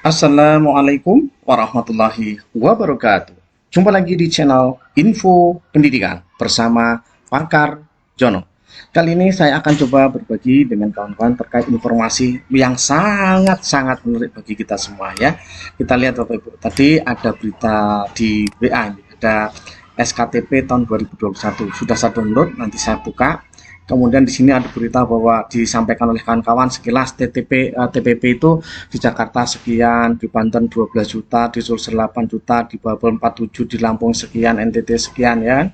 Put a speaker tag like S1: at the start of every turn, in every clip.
S1: Assalamualaikum warahmatullahi wabarakatuh. Jumpa lagi di channel Info Pendidikan bersama Pakar Jono. Kali ini saya akan coba berbagi dengan kawan-kawan terkait informasi yang sangat-sangat menarik bagi kita semua ya. Kita lihat Bapak Ibu, tadi ada berita di WA ini, ada SKTP tahun 2021. Sudah saya download, nanti saya buka. Kemudian di sini ada berita bahwa disampaikan oleh kawan-kawan sekilas TPP itu di Jakarta sekian, di Banten 12 juta, di Sulsel 8 juta, di Babel 47, di Lampung sekian, NTT sekian ya.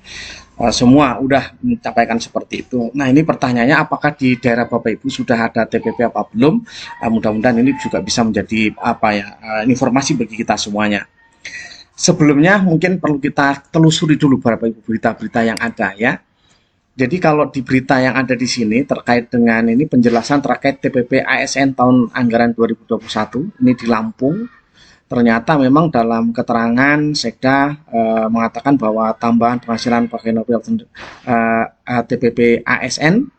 S1: Semua udah mencapai seperti itu. Nah, ini pertanyaannya apakah di daerah Bapak Ibu sudah ada TPP apa belum? Mudah-mudahan ini juga bisa menjadi informasi bagi kita semuanya. Sebelumnya mungkin perlu kita telusuri dulu Bapak Ibu berita-berita yang ada ya. Jadi kalau di berita yang ada di sini terkait dengan ini penjelasan terkait TPP ASN tahun anggaran 2021 ini di Lampung, ternyata memang dalam keterangan Sekda mengatakan bahwa tambahan penghasilan pegawai negeri TPP ASN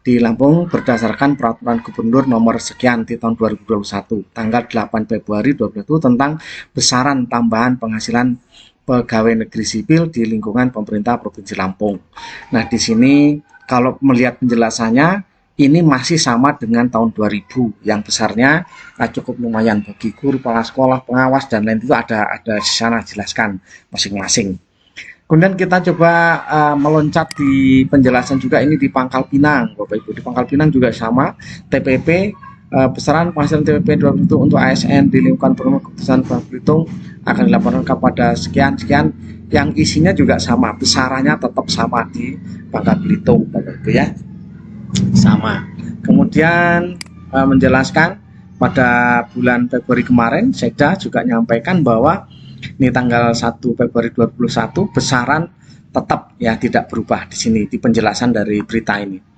S1: di Lampung berdasarkan peraturan gubernur nomor sekian di tahun 2021 tanggal 8 Februari 2021 tentang besaran tambahan penghasilan pegawai negeri sipil di lingkungan pemerintah Provinsi Lampung. Nah, di sini kalau melihat penjelasannya ini masih sama dengan tahun 2000 yang besarnya cukup lumayan bagi guru, kepala sekolah, pengawas dan lain itu ada di sana jelaskan masing-masing. Kemudian kita coba meloncat di penjelasan juga ini di Pangkal Pinang, Bapak Ibu. Di Pangkal Pinang juga sama, TPP besaran penghasilan TPP 2020 untuk ASN di lingkungan keputusan Bangka Belitung akan dilaporkan kepada sekian-sekian yang isinya juga sama, besarannya tetap sama di Bangka Belitung, Bapak Ibu ya. Sama. Kemudian menjelaskan pada bulan Februari kemarin, Sekda juga menyampaikan bahwa ini tanggal 1 Februari 2021 besaran tetap ya tidak berubah di sini di penjelasan dari berita ini.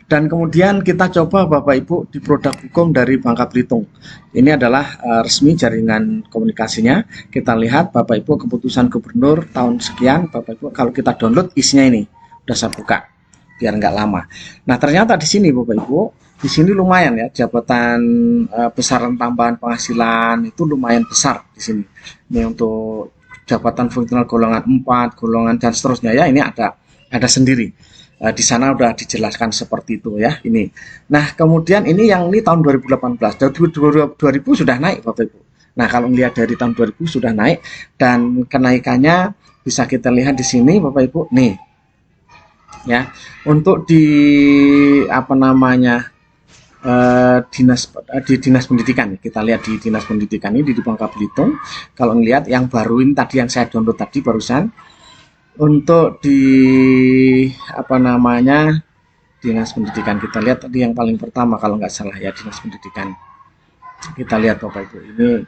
S1: Dan kemudian kita coba Bapak Ibu di produk hukum dari Bangka Belitung. Ini adalah resmi jaringan komunikasinya. Kita lihat Bapak Ibu keputusan gubernur tahun sekian. Bapak Ibu kalau kita download isinya ini. Udah saya buka biar nggak lama. Nah, ternyata di sini Bapak Ibu, di sini lumayan ya jabatan besaran tambahan penghasilan itu lumayan besar di sini. Ini untuk jabatan fungsional golongan 4, golongan dan seterusnya ya, ini ada sendiri. Di sana udah dijelaskan seperti itu ya ini. Nah, kemudian ini yang ini tahun 2018. Dari 2000 sudah naik Bapak Ibu. Nah, kalau melihat dari tahun 2000 sudah naik dan kenaikannya bisa kita lihat di sini Bapak Ibu. Nih. Ya. Untuk di dinas pendidikan kita lihat di dinas pendidikan ini di Bangka Belitung. Kalau melihat yang baru ini tadi yang saya download tadi barusan untuk di dinas pendidikan kita lihat tadi yang paling pertama kalau nggak salah ya dinas pendidikan kita lihat Bapak Ibu ini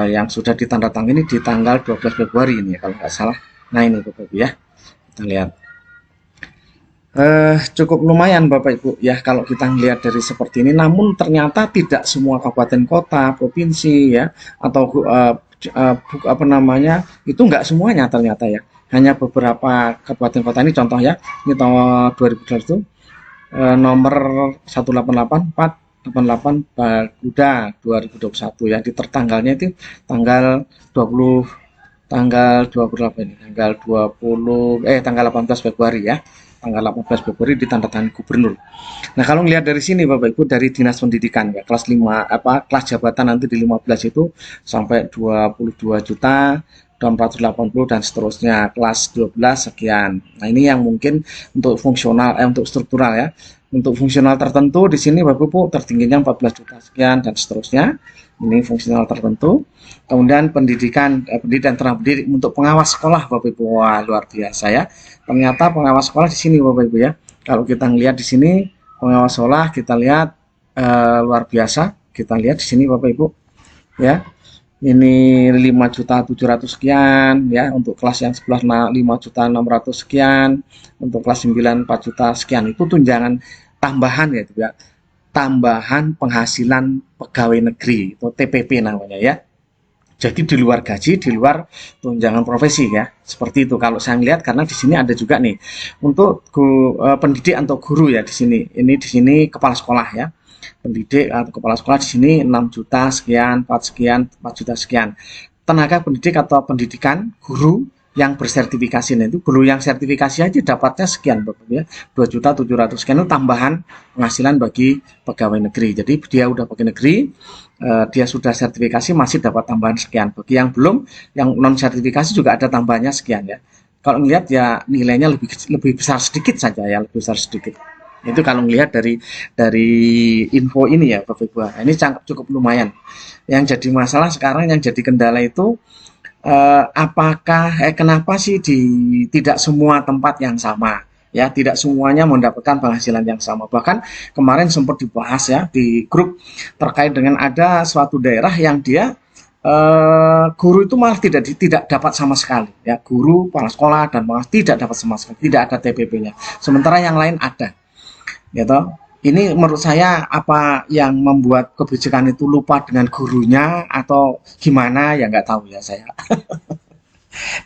S1: yang sudah ditandatangani di tanggal 12 Februari ini kalau nggak salah. Nah ini Bapak Ibu ya kita lihat cukup lumayan Bapak Ibu ya kalau kita melihat dari seperti ini. Namun ternyata tidak semua kabupaten kota provinsi ya atau itu nggak semuanya ternyata ya. Hanya beberapa kabupaten kota ini contoh ya. Ini tahun 2012 itu nomor 188 Garuda 2021 ya. Di tertanggalnya itu tanggal 28 ini, tanggal 18 Februari ya. Tanggal 18 Februari ditandatangani gubernur. Nah, kalau melihat dari sini Bapak Ibu dari Dinas Pendidikan ya, kelas 5 kelas jabatan nanti di 15 itu sampai 22 juta 480 dan seterusnya kelas 12 sekian. Nah, ini yang mungkin untuk fungsional untuk struktural ya. Untuk fungsional tertentu di sini Bapak Ibu tertingginya 14 juta sekian dan seterusnya. Ini fungsional tertentu. Kemudian pendidikan tenaga pendidik untuk pengawas sekolah Bapak Ibu. Wah, luar biasa ya. Ternyata pengawas sekolah di sini Bapak Ibu ya. Kalau kita lihat di sini pengawas sekolah kita lihat luar biasa. Kita lihat di sini Bapak Ibu ya. Ini 5.700.000 sekian ya untuk kelas yang sebelah 5.600.000 sekian, untuk kelas 9 4 juta sekian. Itu tunjangan tambahan ya itu ya. Tambahan penghasilan pegawai negeri atau TPP namanya ya. Jadi di luar gaji, di luar tunjangan profesi ya. Seperti itu kalau saya lihat karena di sini ada juga nih untuk pendidik atau guru ya di sini. Ini di sini kepala sekolah ya. pendidik atau kepala sekolah di sini 6 juta sekian, 4 sekian, 4 juta sekian. Tenaga pendidik atau pendidikan, guru yang bersertifikasi, nah itu guru yang sertifikasi aja dapatnya sekian Bapak ya, 2.700.000 sekian itu tambahan penghasilan bagi pegawai negeri. Jadi dia udah pegawai negeri, dia sudah sertifikasi masih dapat tambahan sekian. Bagi yang belum, yang non sertifikasi juga ada tambahannya sekian ya. Kalau melihat ya nilainya lebih besar sedikit saja ya, lebih besar sedikit. Itu kalau melihat dari info ini ya Bapak Ibu. Ini cukup lumayan. Yang jadi masalah sekarang, yang jadi kendala itu kenapa sih tidak semua tempat yang sama ya, tidak semuanya mendapatkan penghasilan yang sama. Bahkan kemarin sempat dibahas ya di grup terkait dengan ada suatu daerah yang dia guru itu malah tidak dapat sama sekali ya, guru, kepala sekolah dan malah tidak dapat sama sekali, tidak ada TPP-nya, sementara yang lain ada gitu. Ini menurut saya apa yang membuat kebijakan itu lupa dengan gurunya atau gimana ya, nggak tahu ya saya.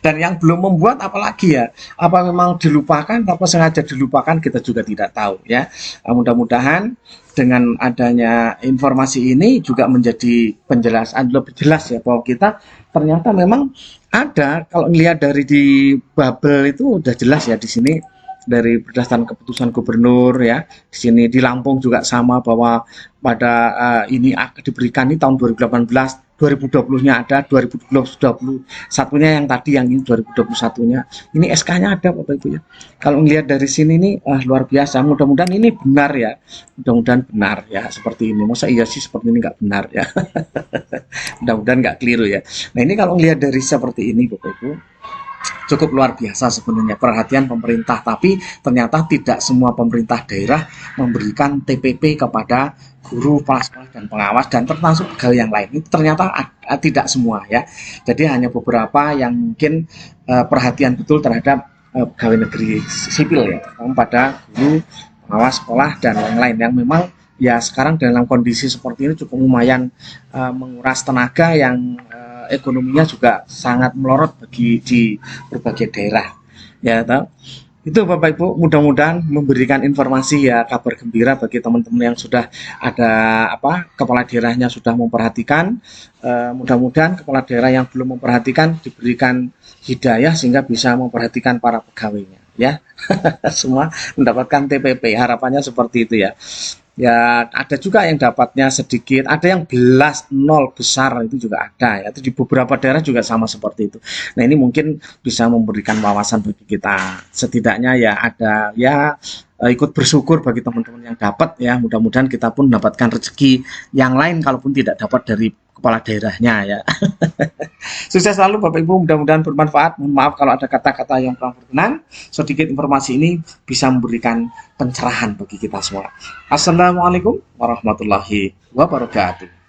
S1: Dan yang belum membuat apalagi ya, apa memang dilupakan, apa sengaja dilupakan, kita juga tidak tahu ya. Mudah-mudahan dengan adanya informasi ini juga menjadi penjelasan lebih jelas ya, bahwa kita ternyata memang ada, kalau melihat dari di Babel itu udah jelas ya di sini, dari berdasarkan keputusan gubernur ya. Di sini di Lampung juga sama, bahwa pada ini akan diberikan ini tahun 2018, 2020-nya ada, 2021-nya yang tadi, yang ini 2021-nya. Ini SK-nya ada Bapak Ibu ya. Kalau melihat dari sini nih luar biasa. Mudah-mudahan ini benar ya. Mudah-mudahan benar ya seperti ini. Masa iya sih seperti ini nggak benar ya. Mudah-mudahan nggak keliru ya. Nah, ini kalau melihat dari seperti ini Bapak Ibu, cukup luar biasa sebenarnya perhatian pemerintah, tapi ternyata tidak semua pemerintah daerah memberikan TPP kepada guru, kepala sekolah dan pengawas, dan termasuk pegawai yang lain. Itu ternyata tidak semua ya. Jadi hanya beberapa yang mungkin perhatian betul terhadap pegawai negeri sipil ya, pada guru, pengawas sekolah dan yang lain, yang memang ya sekarang dalam kondisi seperti ini cukup lumayan menguras tenaga yang ekonominya juga sangat melorot bagi di berbagai daerah ya toh. Itu Bapak Ibu, mudah-mudahan memberikan informasi ya, kabar gembira bagi teman-teman yang sudah ada kepala daerahnya sudah memperhatikan. Mudah-mudahan kepala daerah yang belum memperhatikan diberikan hidayah sehingga bisa memperhatikan para pegawainya ya. Semua mendapatkan TPP, harapannya seperti itu ya. Ya ada juga yang dapatnya sedikit, ada yang belas nol besar, itu juga ada ya. Itu di beberapa daerah juga sama seperti itu. Nah, ini mungkin bisa memberikan wawasan bagi kita. Setidaknya ya ada ya, ikut bersyukur bagi teman-teman yang dapat ya. Mudah-mudahan kita pun mendapatkan rezeki yang lain kalaupun tidak dapat dari kepala daerahnya ya. Sukses selalu Bapak Ibu, mudah-mudahan bermanfaat. Mohon maaf kalau ada kata-kata yang kurang berkenan. Sedikit informasi ini bisa memberikan pencerahan bagi kita semua. Assalamualaikum warahmatullahi wabarakatuh.